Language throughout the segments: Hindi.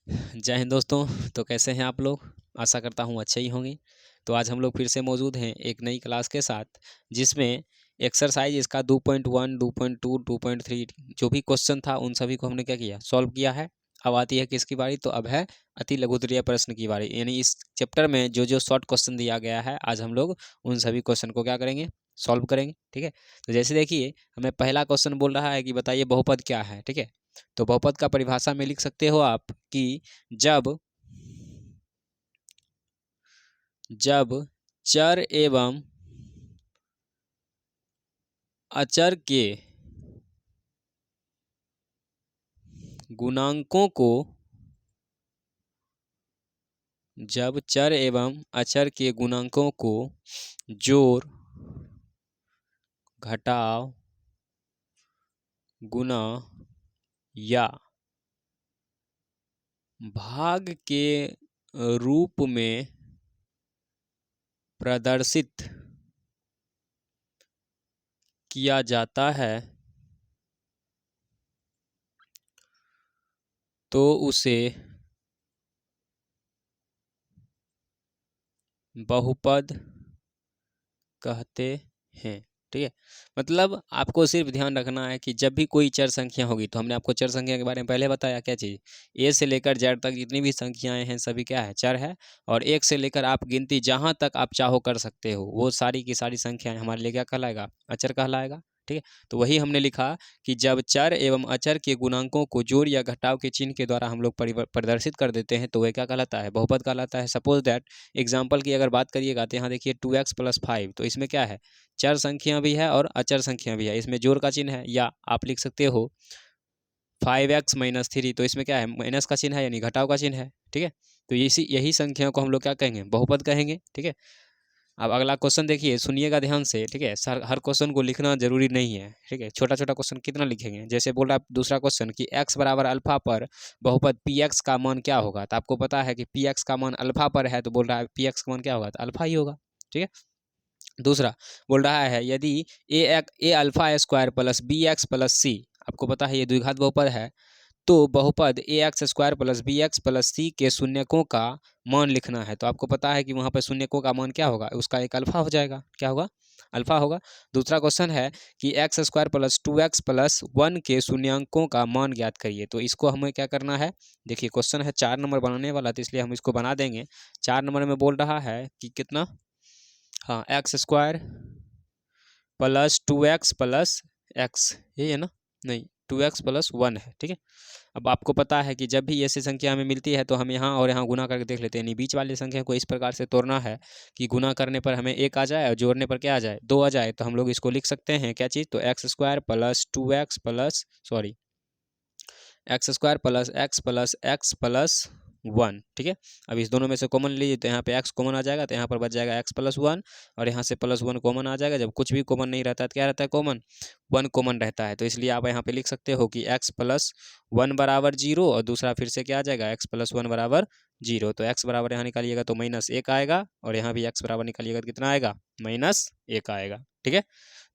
जय हिंद दोस्तों। तो कैसे हैं आप लोग? आशा करता हूँ अच्छे ही होंगे। तो आज हम लोग फिर से मौजूद हैं एक नई क्लास के साथ, जिसमें एक्सरसाइज इसका 2.1, 2.2, 2.3 जो भी क्वेश्चन था उन सभी को हमने क्या किया, सॉल्व किया है। अब आती है किसकी बारी? तो अब है अति लघुत्तरीय प्रश्न की बारी। यानी इस चैप्टर में जो जो शॉर्ट क्वेश्चन दिया गया है, आज हम लोग उन सभी क्वेश्चन को क्या करेंगे, सॉल्व करेंगे। ठीक है। तो जैसे देखिए, हमें पहला क्वेश्चन बोल रहा है कि बताइए बहुपद क्या है। ठीक है। तो बहुपद का परिभाषा में लिख सकते हो आप कि जब जब चर एवं अचर के गुणांकों को जब चर एवं अचर के गुणांकों को जोड़, घटाव, गुणा या भाग के रूप में प्रदर्शित किया जाता है तो उसे बहुपद कहते हैं। ठीक है। मतलब आपको सिर्फ ध्यान रखना है कि जब भी कोई चर संख्या होगी, तो हमने आपको चर संख्या के बारे में पहले बताया क्या चीज़, ए से लेकर जेड तक जितनी भी संख्याएं हैं सभी क्या है, चर है। और एक से लेकर आप गिनती जहां तक आप चाहो कर सकते हो, वो सारी की सारी संख्याएं हमारे लिए क्या कहलाएगा, अचर कहलाएगा। ठीक है। तो वही हमने लिखा कि जब चर एवं अचर के गुणांकों को जोड़ या घटाव के चिन्ह के द्वारा हम लोग प्रदर्शित कर देते हैं तो वह क्या कहलाता है, बहुपद कहलाता है। सपोज दैट एग्जाम्पल की अगर बात करिएगा तो यहाँ देखिए 2x + 5, तो इसमें क्या है, चर संख्या भी है और अचर संख्या भी है। इसमें जोड़ का चिन्ह है। या आप लिख सकते हो 5x - 3, तो इसमें क्या है, माइनस का चिन्ह है, यानी घटाव का चिन्ह है। ठीक है। तो यही संख्या को हम लोग क्या कहेंगे, बहुपद कहेंगे। ठीक है। अब अगला क्वेश्चन देखिए, सुनिएगा ध्यान से। ठीक है। सर हर क्वेश्चन को लिखना जरूरी नहीं है। ठीक है। छोटा छोटा क्वेश्चन कितना लिखेंगे। जैसे बोल रहा है दूसरा क्वेश्चन कि x बराबर अल्फा पर बहुपद px का मान क्या होगा। तो आपको पता है कि px का मान अल्फा पर है, तो बोल रहा है px का मान क्या होगा, तो अल्फा ही होगा। ठीक है। दूसरा बोल रहा है यदि a alpha square plus b x plus c, आपको पता है ये द्विघात बहुपद है, तो बहुपद a x square plus b x plus c के शून्यकों का मान लिखना है। तो आपको पता है कि वहाँ पर शून्यकों का मान क्या होगा, उसका एक अल्फा हो जाएगा। क्या होगा, अल्फा होगा। दूसरा क्वेश्चन है कि एक्स स्क्वायर प्लस 2x + 1 के शून्यकों का मान ज्ञात करिए। तो इसको हमें क्या करना है, देखिए क्वेश्चन है 4 नंबर बनाने वाला, तो इसलिए हम इसको बना देंगे। 4 नंबर में बोल रहा है कि कितना, हाँ, x square plus 2x plus x, यही है ना, नहीं 2x + 1 है। ठीक है। अब आपको पता है कि जब भी ऐसी संख्या हमें मिलती है तो हम यहाँ और यहाँ गुना करके देख लेते हैं। यानी बीच वाली संख्या को इस प्रकार से तोड़ना है कि गुना करने पर हमें 1 आ जाए और जोड़ने पर क्या आ जाए, 2 आ जाए। तो हम लोग इसको लिख सकते हैं क्या चीज़, तो x square plus 2x plus sorry x square plus x plus 1। ठीक है। अब इस दोनों में से कॉमन लीजिए, तो यहाँ पे x कॉमन आ जाएगा, तो यहाँ पर बच जाएगा x + 1, और यहाँ से +1 कॉमन आ जाएगा। जब कुछ भी कॉमन नहीं रहता है तो क्या रहता है, कॉमन 1 कॉमन रहता है। तो इसलिए आप यहाँ पे लिख सकते हो कि x + 1 बराबर 0, और दूसरा फिर से क्या आ जाएगा, x + 1 बराबर 0। तो x बराबर यहाँ निकालिएगा तो -1 आएगा, और यहाँ भी x बराबर निकालिएगा तो कितना आएगा, -1 आएगा। ठीक है।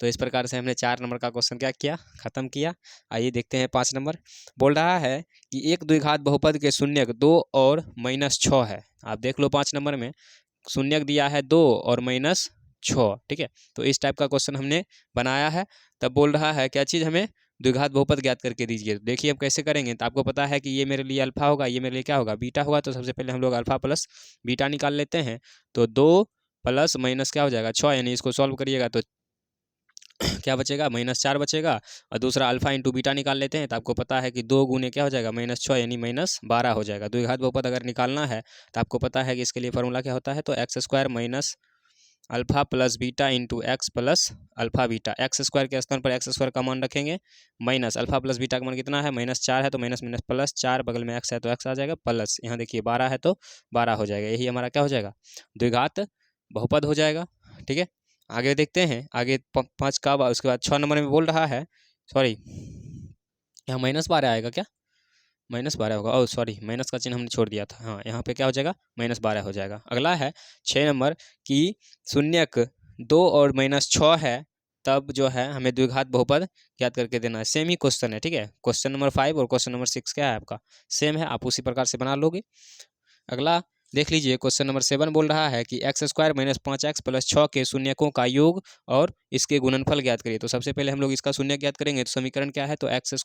तो इस प्रकार से हमने 4 नंबर का क्वेश्चन क्या किया, खत्म किया। आइए देखते हैं 5 नंबर। बोल रहा है कि एक द्विघात बहुपद के शून्यक 2 और -6 है। आप देख लो 5 नंबर में शून्यक दिया है 2 और -6। ठीक है। तो इस टाइप का क्वेश्चन हमने बनाया है। तब बोल रहा है क्या चीज़, हमें द्विघात बहुपद ज्ञात करके दीजिए। तो देखिए अब कैसे करेंगे। तो आपको पता है कि ये मेरे लिए अल्फा होगा, ये मेरे लिए क्या होगा, बीटा होगा। तो सबसे पहले हम लोग अल्फा प्लस बीटा निकाल लेते हैं। तो 2 प्लस माइनस क्या हो जाएगा, 6, यानी इसको सॉल्व करिएगा तो क्या बचेगा, -4 बचेगा। और दूसरा अल्फा इंटू बीटा निकाल लेते हैं। तो आपको पता है कि 2 गुने क्या हो जाएगा, -6, यानी -12 हो जाएगा। द्विघात बहुपद अगर निकालना है तो आपको पता है कि इसके लिए फॉर्मूला क्या होता है, तो x square minus alpha plus beta into x plus alpha beta. X square के स्थान पर एक्स स्क्वायर का मान रखेंगे, माइनस अल्फा प्लस बीटा का मान कितना है, -4 है, तो माइनस माइनस प्लस 4, बगल में एक्स है तो एक्स आ जाएगा, प्लस यहाँ देखिए 12 है तो 12 हो जाएगा। यही हमारा क्या हो जाएगा, द्विघात बहुपद हो जाएगा। ठीक है। आगे देखते हैं, आगे 5 का उसके बाद 6 नंबर में बोल रहा है, सॉरी यहाँ -12 आएगा क्या, -12 होगा, ओह सॉरी माइनस का चिन्ह हमने छोड़ दिया था। हाँ, यहाँ पे क्या हो जाएगा, -12 हो जाएगा। अगला है 6 नंबर की शून्यक 2 और -6 है, तब जो है हमें द्विघात बहुपद याद करके देना है। सेम ही क्वेश्चन है, ठीक है। क्वेश्चन नंबर 5 और क्वेश्चन नंबर 6 क्या है आपका, सेम है, आप उसी प्रकार से बना लोगे। अगला देख लीजिए, क्वेश्चन नंबर 7 बोल रहा है कि x² - 5x + 6 के शून्यकों का योग और इसके गुणनफल ज्ञात करिए। तो सबसे पहले हम लोग इसका शून्य ज्ञात करेंगे। तो समीकरण क्या है, तो x² -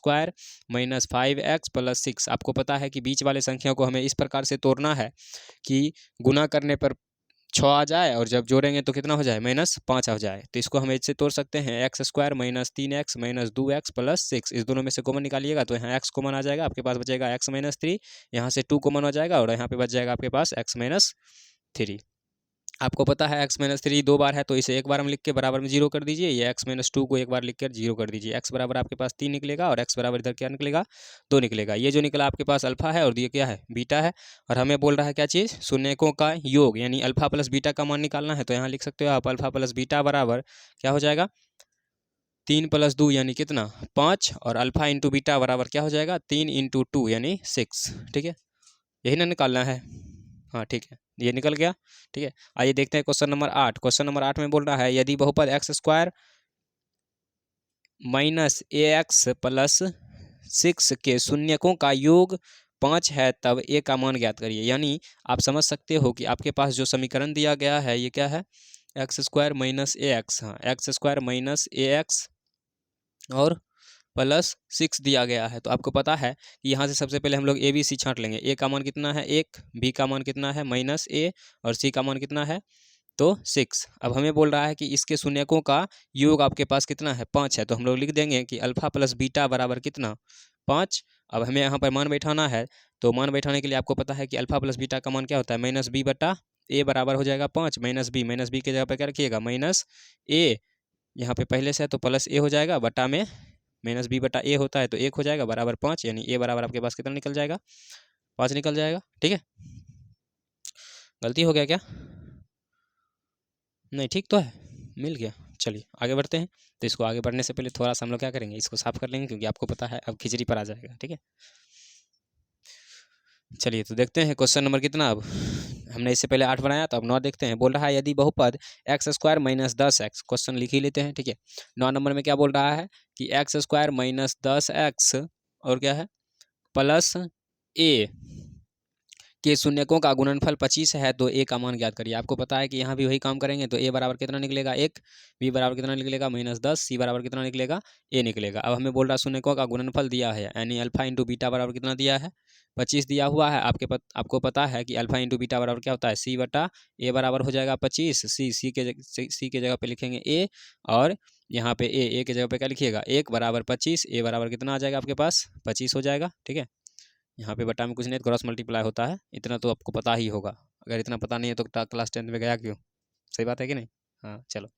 5x + 6। आपको पता है कि बीच वाले संख्या को हमें इस प्रकार से तोड़ना है कि गुना करने पर 6 आ जाए और जब जोड़ेंगे तो कितना हो जाए, -5 हो जाए। तो इसको हम इससे तोड़ सकते हैं, x² - 3x - 2x + 6। इस दोनों में से कॉमन निकालिएगा तो यहाँ x कॉमन आ जाएगा, आपके पास बचेगा x - 3, यहाँ से 2 कॉमन हो जाएगा और यहाँ पे बच जाएगा आपके पास x - 3। आपको पता है x - 3 2 बार है, तो इसे एक बार हम लिख के बराबर में 0 कर दीजिए। ये x - 2 को एक बार लिख कर 0 कर दीजिए। x बराबर आपके पास 3 निकलेगा और x बराबर इधर क्या निकलेगा, 2 निकलेगा। ये जो निकला आपके पास अल्फा है और ये क्या है, बीटा है। और हमें बोल रहा है क्या चीज़, शून्यकों का योग, यानी अल्फा प्लस बीटा का मान निकालना है। तो यहाँ लिख सकते हो आप अल्फा प्लस बीटा बराबर क्या हो जाएगा, 3 + 2 यानी कितना, 5। और अल्फा इंटू बीटा बराबर क्या हो जाएगा, 3 × 2 यानी 6। ठीक है, यही ना निकालना है। हाँ ठीक है, ये निकल गया। ठीक है, आइए देखते हैं क्वेश्चन नंबर 8। क्वेश्चन नंबर 8 में बोल रहा है, यदि बहुपद x² - ax + 6 के शून्यकों का योग 5 है, तब a का मान ज्ञात करिए। यानी आप समझ सकते हो कि आपके पास जो समीकरण दिया गया है ये क्या है, x² - ax। हाँ, x² - ax और +6 दिया गया है। तो आपको पता है कि यहाँ से सबसे पहले हम लोग ए बी सी छांट लेंगे। ए का मान कितना है, 1, बी का मान कितना है -a, और सी का मान कितना है, तो 6। अब हमें बोल रहा है कि इसके शून्यकों का योग आपके पास कितना है, 5 है। तो हम लोग लिख देंगे कि अल्फा प्लस बीटा बराबर कितना, 5। अब हमें यहाँ पर मान बैठाना है। तो मान बैठाने के लिए आपको पता है कि अल्फा प्लस बीटा का मान क्या होता है, -b/a बराबर हो जाएगा 5। -b की जगह पर क्या रखिएगा, -a। यहाँ पे पहले से है तो +a हो जाएगा, बटा में -b/a होता है तो 1 हो जाएगा, बराबर 5। यानी a बराबर आपके पास कितना निकल जाएगा, 5 निकल जाएगा। ठीक है, गलती हो गया क्या, नहीं ठीक तो है, मिल गया। चलिए आगे बढ़ते हैं। तो इसको आगे बढ़ने से पहले थोड़ा सा हम लोग क्या करेंगे, इसको साफ कर लेंगे, क्योंकि आपको पता है अब खिचड़ी पर आ जाएगा। ठीक है, चलिए तो देखते हैं क्वेश्चन नंबर कितना। अब हमने इससे पहले 8 बनाया, तो अब 9 देखते हैं। बोल रहा है यदि बहुपद x² - 10x, क्वेश्चन लिख ही लेते हैं। ठीक है, 9 नंबर में क्या बोल रहा है कि x² - 10x और क्या है प्लस a के शून्यकों का गुणनफल 25 है, तो a का मान ज्ञात करिए। आपको पता है कि यहाँ भी वही काम करेंगे। तो a बराबर कितना निकलेगा, 1, b बराबर कितना निकलेगा, -10, c बराबर कितना निकलेगा, a निकलेगा। अब हमें बोल रहा है शून्यकों का गुणनफल दिया है, यानी अल्फा इंटू बीटा बराबर कितना दिया है, 25 दिया हुआ है। आपको पता है कि अल्फा इंटू बीटा बराबर क्या होता है, c/a बराबर हो जाएगा 25। सी के जगह पे लिखेंगे a, और यहाँ पे a के जगह पे क्या लिखिएगा, 1 बराबर 25, a बराबर कितना आ जाएगा आपके पास, 25 हो जाएगा। ठीक है, यहाँ पे बटा में कुछ नहीं, क्रॉस मल्टीप्लाई होता है, इतना तो आपको पता ही होगा। अगर इतना पता नहीं है तो क्लास 10 में गया क्यों, सही बात है कि नहीं। हाँ चलो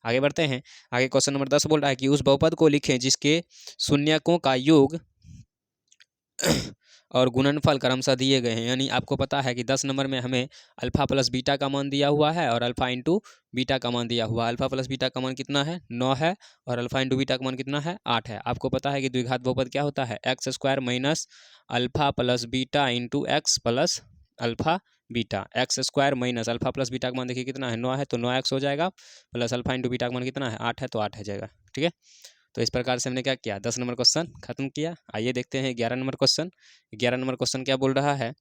आगे बढ़ते हैं। आगे क्वेश्चन नंबर 10 बोल रहा है कि उस बहुपद को लिखें जिसके शून्यकों का योग और गुणनफल क्रमशः दिए गए हैं। यानी आपको पता है कि 10 नंबर में हमें अल्फा प्लस बीटा का मान दिया हुआ है और अल्फा इंटू बीटा का मान दिया हुआ है। अल्फा प्लस बीटा का मान कितना है, 9 है, और अल्फा इंटू बीटा का मान कितना है, 8 है। आपको पता है कि द्विघात बहुपद क्या होता है, x² - alpha plus beta into x plus alpha beta. x² - alpha plus beta का मान देखिए कितना है, 9 है, तो 9x हो जाएगा, प्लस अल्फा इंटू बीटा का मान कितना है, 8 है, तो 8 हो जाएगा। ठीक है, तो इस प्रकार से हमने क्या किया, 10 नंबर क्वेश्चन खत्म किया। आइए देखते हैं 11 नंबर क्वेश्चन। 11 नंबर क्वेश्चन क्या बोल रहा है,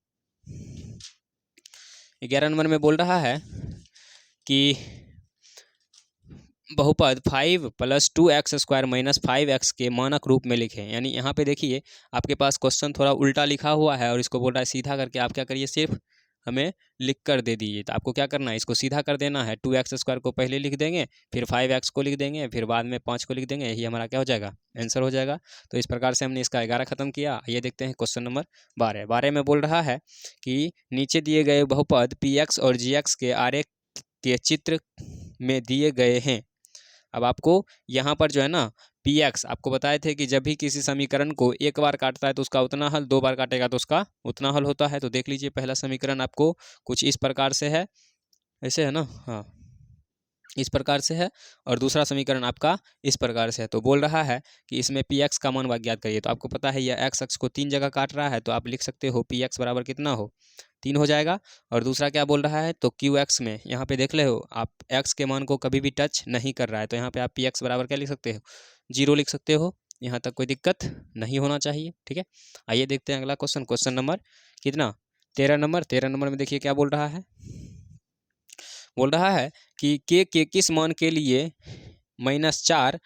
11 नंबर में बोल रहा है कि बहुपद 5 + 2x² - 5x के मानक रूप में लिखें। यानी यहाँ पे देखिए आपके पास क्वेश्चन थोड़ा उल्टा लिखा हुआ है और इसको बोल रहा है सीधा करके आप क्या करिए, सिर्फ हमें लिख कर दे दीजिए। तो आपको क्या करना है, इसको सीधा कर देना है। 2x² को पहले लिख देंगे, फिर 5x को लिख देंगे, फिर बाद में 5 को लिख देंगे, यही हमारा क्या हो जाएगा, आंसर हो जाएगा। तो इस प्रकार से हमने इसका 11 खत्म किया। ये देखते हैं क्वेश्चन नंबर 12। 12 में बोल रहा है कि नीचे दिए गए बहुपद px और gx के आरेख के चित्र में दिए गए हैं। अब आपको यहाँ पर जो है ना px, आपको बताए थे कि जब भी किसी समीकरण को एक बार काटता है तो उसका उतना हल, 2 बार काटेगा तो उसका उतना हल होता है। तो देख लीजिए पहला समीकरण आपको कुछ इस प्रकार से है, ऐसे है ना, हाँ इस प्रकार से है, और दूसरा समीकरण आपका इस प्रकार से है। तो बोल रहा है कि इसमें px का मान ज्ञात करिए। तो आपको पता है यह x अक्ष को 3 जगह काट रहा है, तो आप लिख सकते हो px बराबर कितना हो, 3 हो जाएगा। और दूसरा क्या बोल रहा है, तो क्यू एक्स में यहाँ पे देख ले हो आप, एक्स के मान को कभी भी टच नहीं कर रहा है, तो यहाँ पे आप पी एक्स बराबर क्या लिख सकते हो, 0 लिख सकते हो। यहाँ तक कोई दिक्कत नहीं होना चाहिए, ठीक है। आइए देखते हैं अगला क्वेश्चन, क्वेश्चन नंबर कितना, 13 नंबर। 13 नंबर में देखिए क्या बोल रहा है, बोल रहा है कि के किस मान के लिए -4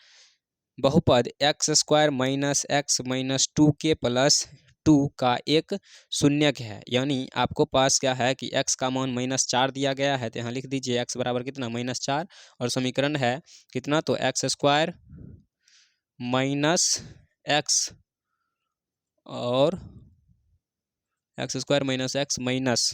बहुपद x square minus x minus 2k plus 2 का एक शून्यक है। यानी आपको पास क्या है कि x का मान -4 दिया गया है, तो यहाँ लिख दीजिए x बराबर कितना, -4, और समीकरण है कितना, तो एक्स स्क्वायर माइनस एक्स और x square minus x minus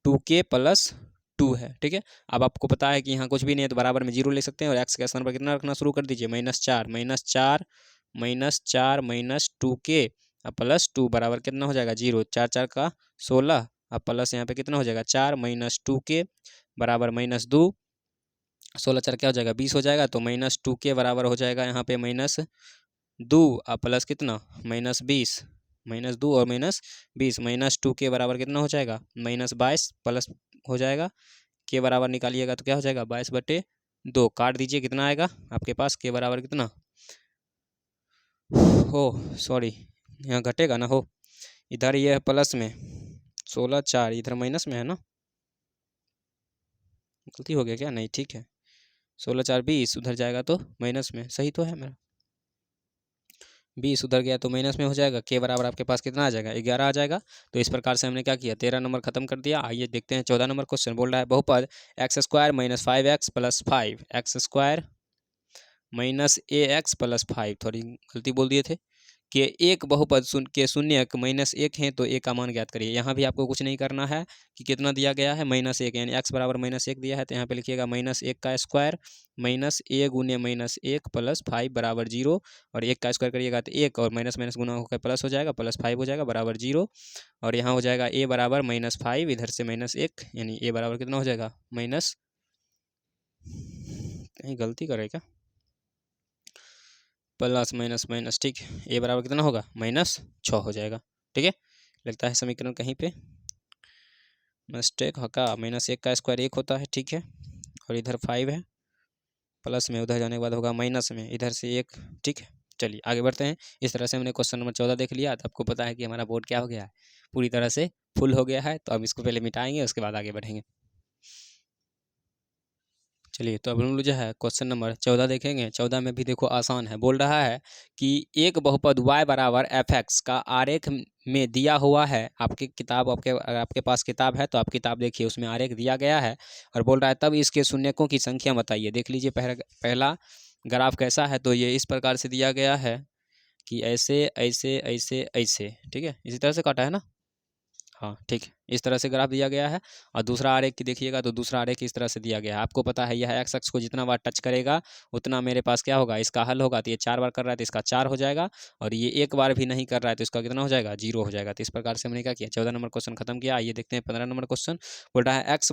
2k plus 2 है, ठीक है। अब आपको पता है कि यहाँ कुछ भी नहीं है तो बराबर में 0 ले सकते हैं, और x के स्थान पर कितना रखना शुरू कर दीजिए, -4 माइनस 2k अब प्लस 2 बराबर कितना हो जाएगा, 0, 4 4 का 16, अब प्लस यहाँ पे कितना हो जाएगा, 4 माइनस 2k बराबर -2, 16 4 क्या हो जाएगा, 20 हो जाएगा। तो -2k बराबर हो जाएगा यहाँ पे -2, अब प्लस कितना, -20, -2 और -20, -2k बराबर कितना हो जाएगा, -22, प्लस हो जाएगा के बराबर निकालिएगा तो क्या हो जाएगा, 22/2, काट दीजिए कितना आएगा आपके पास, के बराबर कितना, हो सॉरी यहाँ घटेगा ना, हो इधर ये है प्लस में 16 4, इधर माइनस में है ना, गलती हो गया क्या, नहीं ठीक है, 16 4 20, उधर जाएगा तो माइनस में, सही तो है मेरा, 20 उधर गया तो माइनस में हो जाएगा, के बराबर आपके पास कितना आ जाएगा, 11 आ जाएगा। तो इस प्रकार से हमने क्या किया, 13 नंबर खत्म कर दिया। आइए देखते हैं 14 नंबर क्वेश्चन, बोल रहा है बहुपद x square minus 5x plus 5, x square minus ax plus 5, थोड़ी गलती बोल दिए थे, कि एक बहुपद के शून्यक -1 है तो a का मान ज्ञात करिए। यहाँ भी आपको कुछ नहीं करना है कि कितना दिया गया है, -1, यानी x बराबर -1 दिया है, तो यहाँ पे लिखिएगा -1 का स्क्वायर माइनस a गुने -1 प्लस 5 बराबर 0, और 1 का स्क्वायर करिएगा तो 1, और माइनस माइनस गुना होकर प्लस हो जाएगा, प्लस 5 हो जाएगा बराबर 0, और यहाँ हो जाएगा a बराबर -5, इधर से -1, यानी a बराबर कितना हो जाएगा, माइनस, कहीं गलती करे क्या, प्लस माइनस माइनस, ठीक है, ए बराबर कितना होगा, -6 हो जाएगा, ठीक है। लगता है समीकरण कहीं पे मिस्टेक होगा, -1 का स्क्वायर 1 होता है, ठीक है, और इधर 5 है, प्लस में उधर जाने के बाद होगा माइनस में, इधर से 1, ठीक है। चलिए आगे बढ़ते हैं। इस तरह से हमने क्वेश्चन नंबर 14 देख लिया। तो आपको पता है कि हमारा बोर्ड क्या हो गया है, पूरी तरह से फुल हो गया है। तो अब इसको पहले मिटाएंगे, उसके बाद आगे बढ़ेंगे। चलिए तो अब हम लोग जो है क्वेश्चन नंबर 14 देखेंगे। 14 में भी देखो आसान है, बोल रहा है कि एक बहुपद y बराबर fx का आरेख में दिया हुआ है। आपकी किताब, अगर आपके पास किताब है तो आप किताब देखिए, उसमें आरेख दिया गया है, और बोल रहा है तब इसके शून्यकों की संख्या बताइए। देख लीजिए पहला ग्राफ कैसा है, तो ये इस प्रकार से दिया गया है कि ऐसे ऐसे ऐसे ऐसे, ठीक है, इसी तरह से काटा है ना, हाँ ठीक है, इस तरह से ग्राफ दिया गया है। और दूसरा आरेख की देखिएगा तो दूसरा आरेख इस तरह से दिया गया है। आपको पता है यह एक्स अक्ष को जितना बार टच करेगा उतना मेरे पास क्या होगा, इसका हल होगा। तो ये 4 बार कर रहा है तो इसका 4 हो जाएगा, और ये 1 बार भी नहीं कर रहा है तो इसका कितना हो जाएगा, 0 हो जाएगा। तो इस प्रकार से हमने क्या किया, 14 नंबर क्वेश्चन खत्म किया। आइए देखते हैं 15 नंबर क्वेश्चन। बोल रहा है एक्स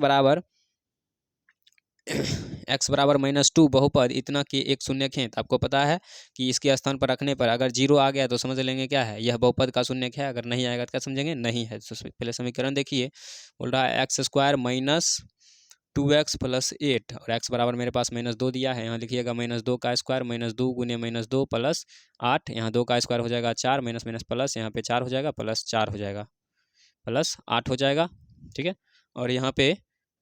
बराबर -2 बहुपद इतना के एक शून्यक है। तो आपको पता है कि इसके स्थान पर रखने पर अगर 0 आ गया तो समझ लेंगे क्या है, यह बहुपद का शून्यक है। अगर नहीं आएगा तो क्या समझेंगे, नहीं है। तो पहले समीकरण देखिए, बोल रहा है x square minus 2x plus 8, और x बराबर मेरे पास -2 दिया है। यहाँ लिखिएगा -2 का स्क्वायर -2 गुने -2 प्लस 8, यहाँ 2 का स्क्वायर हो जाएगा 4, माइनस माइनस प्लस, यहाँ पे 4 हो जाएगा, प्लस 4 हो जाएगा, प्लस 8 हो जाएगा, ठीक है। और यहाँ पे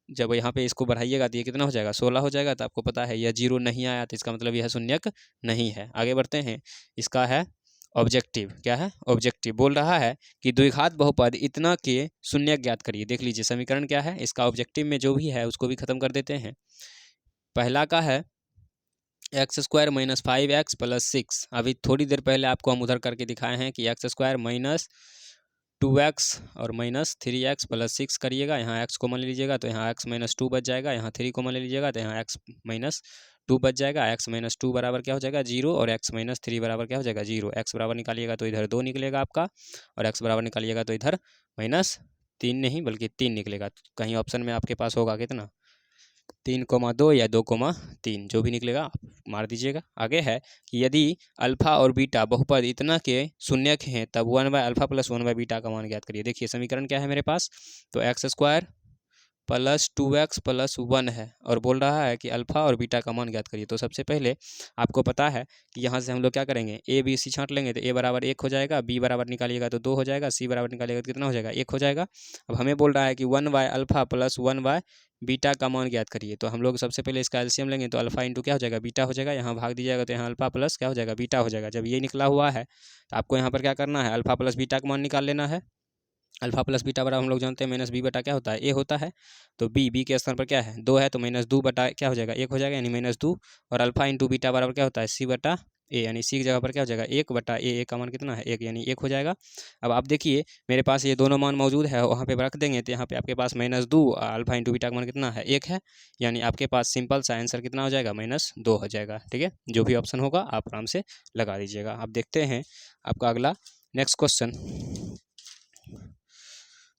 जब यहाँ पे इसको बढ़ाइएगा तो ये कितना हो जाएगा, 16 हो जाएगा। तो आपको पता है यह 0 नहीं आया, तो इसका मतलब यह शून्यक नहीं है। आगे बढ़ते हैं, इसका है ऑब्जेक्टिव। क्या है, ऑब्जेक्टिव। बोल रहा है कि द्विघात बहुपद इतना के शून्यक ज्ञात करिए। देख लीजिए समीकरण क्या है, इसका ऑब्जेक्टिव में जो भी है उसको भी खत्म कर देते हैं। पहला का है x square minus 5x plus 6। अभी थोड़ी देर पहले आपको हम उधर करके दिखाए हैं कि एक्स स्क्वायर माइनस 2x और -3x प्लस 6 करिएगा। यहाँ x कॉमन ले लीजिएगा तो यहाँ x -2 बच जाएगा, यहाँ 3 कॉमन ले लीजिएगा तो यहाँ x -2 बच जाएगा। x -2 बराबर क्या हो जाएगा, 0, और x -3 बराबर क्या हो जाएगा, 0। x बराबर निकालिएगा तो इधर 2 निकलेगा आपका, और x बराबर निकालिएगा तो इधर -3 नहीं बल्कि 3 निकलेगा। कहीं ऑप्शन में आपके पास होगा कितना, 3,2 या 2,3 जो भी निकलेगा आप मार दीजिएगा। आगे है कि यदि अल्फा और बीटा बहुपद इतना के शून्यक हैं तब 1/α + 1/β का मान ज्ञात करिए। देखिए समीकरण क्या है मेरे पास, तो x² + 2x + 1 है और बोल रहा है कि अल्फा और बीटा का मान ज्ञात करिए। तो सबसे पहले आपको पता है कि यहाँ से हम लोग क्या करेंगे, a b c छांट लेंगे तो a बराबर 1 हो जाएगा, b बराबर निकालिएगा तो 2 हो जाएगा, c बराबर निकालिएगा तो कितना हो जाएगा, 1 हो जाएगा। अब हमें बोल रहा है कि 1/α + 1/β का मान ज्ञात करिए। तो हम लोग सबसे पहले इसका एलसीएम लेंगे तो अल्फा इंटू क्या हो जाएगा, बीटा हो जाएगा। यहाँ भाग दीजिएगा तो यहाँ अल्फा प्लस क्या हो जाएगा, बीटा हो जाएगा। जब ये निकला हुआ है तो आपको यहाँ पर क्या करना है, अल्फा प्लस बीटा का मान निकाल लेना है। अल्फा प्लस बीटा बराबर हम लोग जानते हैं -b बटा क्या होता है, a होता है। तो b के स्थान पर क्या है, 2 है तो -2 बटा क्या हो जाएगा, 1 हो जाएगा, यानी -2। और अल्फा इंटू बीटा बराबर क्या होता है, c बटा a, यानी c की जगह पर क्या हो जाएगा 1 बटा a का मान कितना है 1, यानी 1 हो जाएगा। अब आप देखिए मेरे पास ये दोनों मान मौजूद है, वहाँ पे रख देंगे तो यहाँ पे आपके पास -2 अल्फा इंटू बीटा का मान कितना है 1 है, यानी आपके पास सिंपल सा आंसर कितना हो जाएगा, -2 हो जाएगा। ठीक है, जो भी ऑप्शन होगा आप आराम से लगा दीजिएगा। अब देखते हैं आपका अगला नेक्स्ट क्वेश्चन।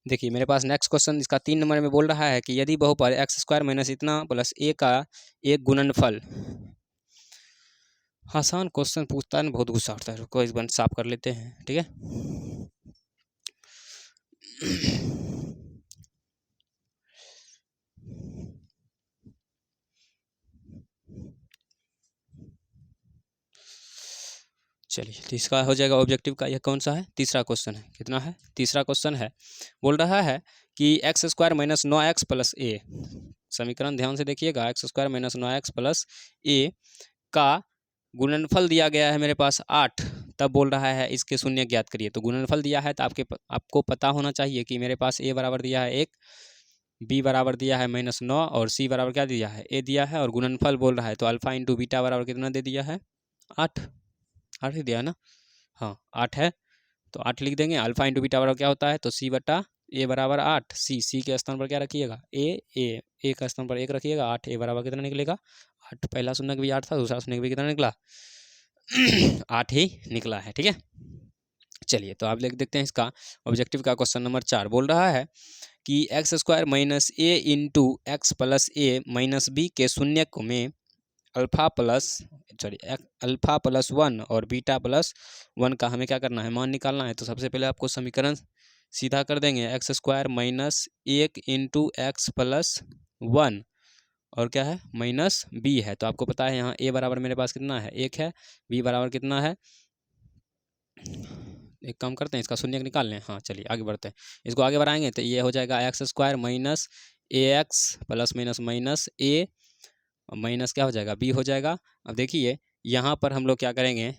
देखिए मेरे पास नेक्स्ट क्वेश्चन इसका 3 नंबर में बोल रहा है कि यदि बहुपद x² - इतना + a का एक गुणनफल। आसान क्वेश्चन पूछता है ना, बहुत गुस्सा उठता है। रुको इस बार साफ कर लेते हैं, ठीक है। चलिए तो इसका हो जाएगा ऑब्जेक्टिव का, यह कौन सा है, तीसरा क्वेश्चन है। कितना है, तीसरा क्वेश्चन है। बोल रहा है कि x² - 9x + a, समीकरण ध्यान से देखिएगा, x² - 9x + a का गुणनफल दिया गया है मेरे पास 8। तब बोल रहा है इसके शून्य ज्ञात करिए। तो गुणनफल दिया है तो आपको पता होना चाहिए कि मेरे पास a बराबर दिया है 1, b बराबर दिया है -9 और c बराबर क्या दिया है, a दिया है। और गुणनफल बोल रहा है तो अल्फा इंटू बीटा बराबर कितना दे दिया है, 8 ही दिया है ना, हाँ 8 है। तो 8 लिख देंगे। अल्फा इंटू बीटा बराबर क्या होता है, तो c बटा a बराबर 8। c के स्थान पर क्या रखिएगा, a का स्थान पर 1 रखिएगा। 8 a बराबर कितना निकलेगा, 8। पहला शून्य भी 8 था, दूसरा शून्य भी कितना निकला 8 ही निकला है। ठीक है, चलिए तो आप देखते हैं इसका ऑब्जेक्टिव का क्वेश्चन नंबर 4। बोल रहा है कि x² - a into x + a - b के शून्यक में अल्फा प्लस 1 और बीटा + 1 का हमें क्या करना है, मान निकालना है। तो सबसे पहले आपको समीकरण सीधा कर देंगे, x² - 1 इंटू x + 1 और क्या है -b है। तो आपको पता है यहाँ a बराबर मेरे पास कितना है, 1 है, b बराबर कितना है, एक काम करते हैं इसका शून्य निकाल लें। हाँ चलिए आगे बढ़ते हैं, इसको आगे बढ़ाएंगे तो ये हो जाएगा x² - ax ± a माइनस क्या हो जाएगा, b हो जाएगा। अब देखिए यहाँ पर हम लोग क्या करेंगे,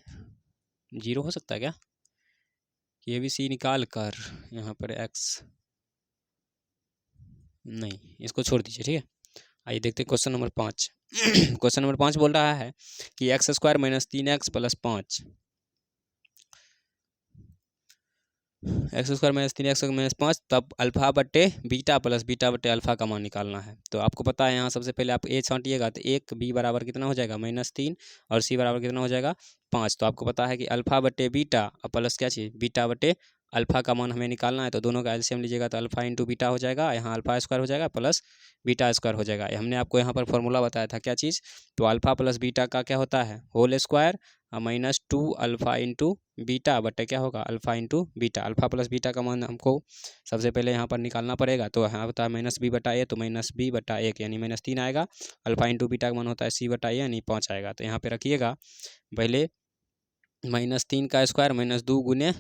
0 हो सकता है क्या, ये भी c निकाल कर यहाँ पर x नहीं, इसको छोड़ दीजिए। ठीक है, आइए देखते हैं क्वेश्चन नंबर 5। क्वेश्चन नंबर 5 बोल रहा है कि x² - 3x + 5, x² - 3x - 5 तब अल्फा बटे बीटा + बीटा बटे अल्फा का मान निकालना है। तो आपको पता है यहाँ सबसे पहले आप a छांटिएगा तो 1, b बराबर कितना हो जाएगा -3 और c बराबर कितना हो जाएगा 5। तो आपको पता है कि अल्फा बटे बीटा प्लस क्या चीज़, बीटा बटे अल्फा का मान हमें निकालना है। तो दोनों का एलसीएम लीजिएगा तो अल्फा इंटू बीटा हो जाएगा, यहाँ अल्फा स्क्वायर हो जाएगा प्लस बीटा स्क्वायर हो जाएगा। हमने आपको यहाँ पर फॉर्मूला बताया था क्या चीज़, तो अल्फा प्लस बीटा का क्या होता है, whole square -2 alpha into beta बटे क्या होगा, alpha into beta. Alpha plus beta का मान हमको सबसे पहले यहाँ पर निकालना पड़ेगा। तो यहाँ होता है -b बटा a, तो -b बटा 1 यानी -3 आएगा। अल्फा इंटू बीटा का मान होता है c बटा a यानी 5 आएगा। तो यहाँ पे रखिएगा पहले -3 का स्क्वायर -2 गुने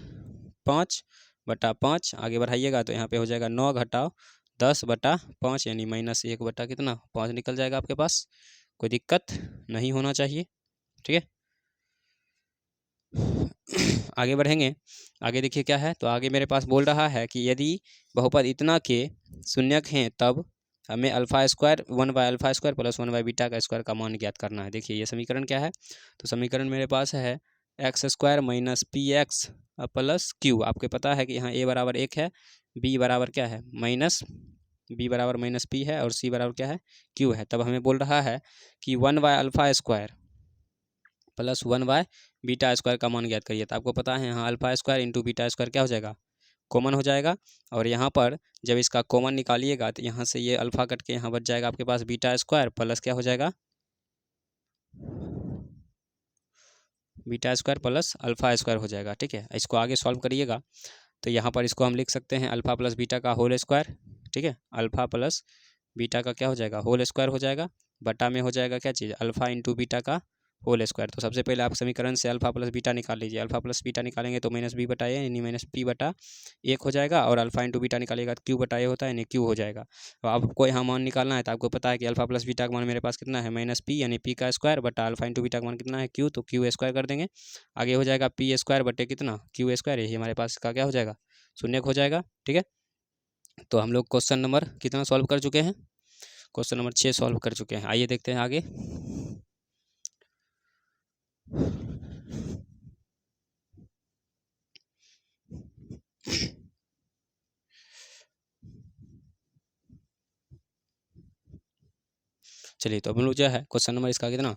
5 बटा 5, आगे बढ़ाइएगा तो यहाँ पे हो जाएगा 9 घटाओ 10 बटा 5 यानी -1 बटा कितना 5 निकल जाएगा आपके पास। कोई दिक्कत नहीं होना चाहिए। ठीक है, आगे बढ़ेंगे। आगे देखिए क्या है, तो आगे मेरे पास बोल रहा है कि यदि बहुपद इतना के शून्यक हैं तब हमें α² 1/α² + 1/β का स्क्वायर का मान ज्ञात करना है। देखिए ये समीकरण क्या है, तो समीकरण मेरे पास है x² - px + q। आपको पता है कि यहाँ a बराबर 1 है, b बराबर क्या है b बराबर -p है और c बराबर क्या है q है। तब हमें बोल रहा है कि 1/α² + 1/β² का मान ज्ञात करिए। तो आपको पता है यहाँ α² इंटू बीटा स्क्वायर क्या हो जाएगा कॉमन हो जाएगा। और यहाँ पर जब इसका कॉमन निकालिएगा तो यहाँ से ये अल्फ़ा कट के यहाँ बच जाएगा आपके पास बीटा स्क्वायर प्लस क्या हो जाएगा, beta square plus alpha square हो जाएगा। ठीक है, इसको आगे सॉल्व करिएगा तो यहाँ पर इसको हम लिख सकते हैं अल्फ़ा प्लस बीटा का होल स्क्वायर। ठीक है, अल्फ़ा प्लस बीटा का क्या हो जाएगा, होल स्क्वायर हो जाएगा, बटा में हो जाएगा क्या चीज़, अल्फ़ा इंटू बीटा का होल स्क्वायर। तो सबसे पहले आप समीकरण से अल्फ़ा प्लस बीटा निकाल लीजिए। अल्फ़ा प्लस बीटा निकालेंगे तो माइनस बी बटा ए यानी माइनस पी बटा एक हो जाएगा, और अल्फ़ा इंटू बीटा निकालिएगा तो क्यू बटा ए होता है यानी क्यू हो जाएगा। तो आपको यहाँ मान निकालना है तो आपको पता है कि अल्फ़ा प्लस बीटा का मान मेरे पास कितना है, माइनस पी यानी पी का स्क्वायर बटा अल्फ़ा इंटू बीटा का मान कितना है क्यू, तो क्यू स्क्वायर कर देंगे। आगे हो जाएगा पी स्क्वायर बटे कितना, क्यू स्क्वायर, यही हमारे पास का क्या हो जाएगा, शून्य हो जाएगा। ठीक है, तो हम लोग क्वेश्चन नंबर कितना सॉल्व कर चुके हैं, क्वेश्चन नंबर 6 सॉल्व कर चुके हैं। आइए देखते हैं आगे। चलिए तो अब हम लोग जो है क्वेश्चन नंबर इसका कितना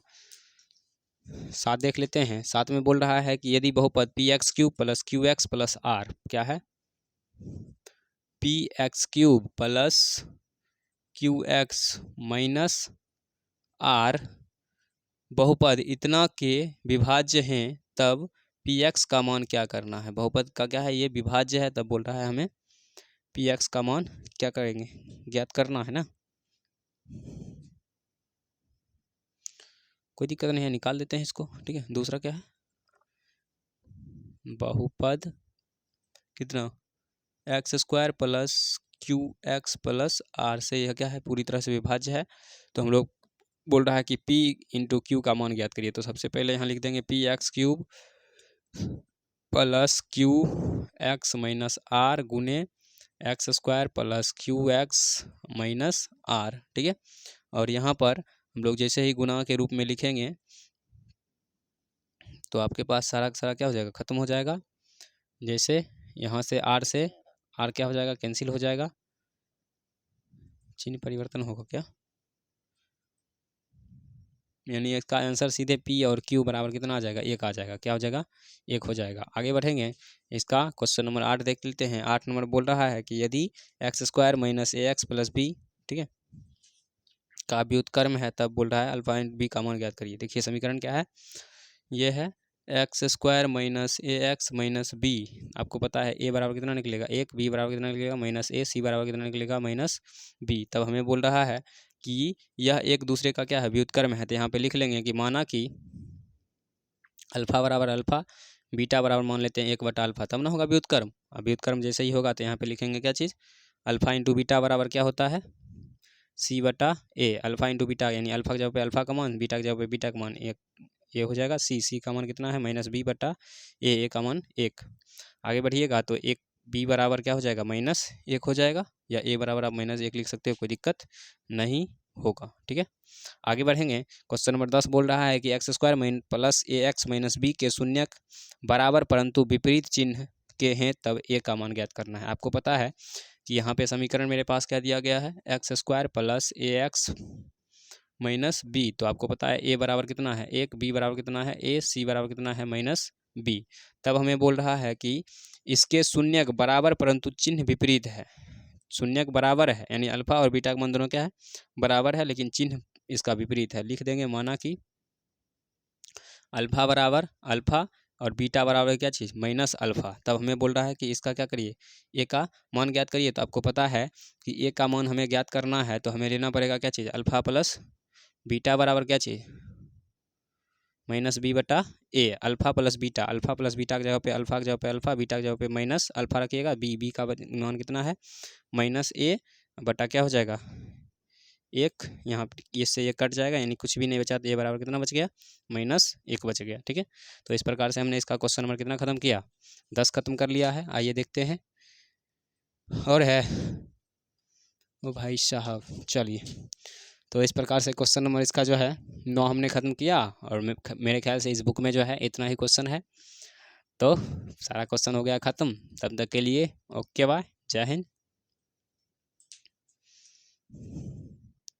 7 देख लेते हैं। 7 में बोल रहा है कि यदि बहुपद p x cube plus q x plus r, क्या है, p x cube plus q x minus r बहुपद इतना के विभाज्य हैं, तब पी एक्स का मान क्या करना है। बहुपद का क्या है, ये विभाज्य है, तब बोल रहा है हमें पी एक्स का मान क्या करेंगे, ज्ञात करना है ना। कोई दिक्कत नहीं है, निकाल देते हैं इसको। ठीक है, दूसरा क्या है, बहुपद कितना, x square plus q x plus r से यह क्या है, पूरी तरह से विभाज्य है। तो हम लोग बोल रहा है कि p इंटू क्यू का मान ज्ञात करिए। तो सबसे पहले यहाँ लिख देंगे p x cube plus q x minus r गुने x square plus q x minus r. ठीक है, और यहाँ पर हम लोग जैसे ही गुना के रूप में लिखेंगे तो आपके पास सारा का सारा क्या हो जाएगा, ख़त्म हो जाएगा। जैसे यहाँ से आर क्या हो जाएगा, कैंसिल हो जाएगा, चिन्ह परिवर्तन होगा क्या, यानी इसका आंसर सीधे पी और क्यू बराबर कितना आ जाएगा, एक आ जाएगा। क्या हो जाएगा, एक हो जाएगा। आगे बढ़ेंगे, इसका क्वेश्चन नंबर 8 देख लेते हैं। 8 नंबर बोल रहा है कि यदि एक्स स्क्वायर माइनस ए एक्स प्लस बी, ठीक है, का व्युत्क्रम है, तब बोल रहा है अल्फा एंड बी का मान ज्ञात करिए। देखिए समीकरण क्या है, ये है एक्स स्क्वायर माइनस ए एक्स माइनस बी। आपको पता है ए बराबर कितना निकलेगा, एक, बी बराबर कितना निकलेगा, माइनस ए, सी बराबर कितना निकलेगा, माइनस बी। तब हमें बोल रहा है कि यह एक दूसरे का क्या है, व्युत्क्रम है। तो यहाँ पे लिख लेंगे कि माना कि अल्फा बराबर अल्फा, बीटा बराबर मान लेते हैं 1/अल्फा, तब ना होगा व्युत्क्रम। अब व्युत्क्रम जैसे ही होगा तो यहाँ पे लिखेंगे क्या चीज़, अल्फा इंटू बीटा बराबर क्या होता है, सी बटा ए। अल्फा इंटू बीटा यानी अल्फा की जगह पे अल्फा का मान, बीटा की जगह पे बीटा का मान, एक ये हो जाएगा। सी का मान कितना है, माइनस बी बटा ए का मान एक। आगे बढ़िएगा तो एक बी बराबर क्या हो जाएगा, माइनस एक हो जाएगा, या ए बराबर आप माइनस एक लिख सकते हो, कोई दिक्कत नहीं होगा। ठीक है, आगे बढ़ेंगे। क्वेश्चन नंबर 10 बोल रहा है कि एक्स स्क्वायर प्लस ए एक्स माइनस बी के शून्यक बराबर परंतु विपरीत चिन्ह के हैं, तब ए का मान ज्ञात करना है। आपको पता है कि यहाँ पे समीकरण मेरे पास क्या दिया गया है, एक्स स्क्वायर प्लस ए एक्स माइनस बी। तो आपको पता है ए बराबर कितना है, एक, बी बराबर कितना है, ए, सी बराबर कितना है, माइनस बी। तब हमें बोल रहा है कि इसके शून्यक बराबर परंतु चिन्ह विपरीत है। शून्यक बराबर है यानी अल्फा और बीटा का मान दोनों क्या है, बराबर है, लेकिन चिन्ह इसका विपरीत है। लिख देंगे माना कि अल्फा बराबर अल्फा और बीटा बराबर क्या चीज़, माइनस अल्फा। तब हमें बोल रहा है कि इसका क्या करिए, ए का मान ज्ञात करिए। तो आपको पता है कि ए का मान हमें ज्ञात करना है, तो हमें लेना पड़ेगा क्या चीज़, अल्फा प्लस बीटा बराबर क्या चीज़, माइनस बी बटा a. Alpha plus beta, alpha plus beta की जगह पे अल्फा की जगह पे अल्फा, बीटा की जगह पे माइनस अल्फा रखिएगा, बी का मान कितना है, माइनस ए बटा क्या हो जाएगा, एक। यहाँ इससे ये कट जाएगा यानी कुछ भी नहीं बचा, तो ए बराबर कितना बच गया, माइनस एक बच गया। ठीक है, तो इस प्रकार से हमने इसका क्वेश्चन नंबर कितना खत्म किया, 10 खत्म कर लिया है। आइए देखते हैं और है ओ भाई साहब। चलिए, तो इस प्रकार से क्वेश्चन नंबर इसका जो है 9 हमने ख़त्म किया, और मेरे ख्याल से इस बुक में जो है इतना ही क्वेश्चन है। तो सारा क्वेश्चन हो गया ख़त्म। तब तक के लिए ओके बाय, जय हिंद।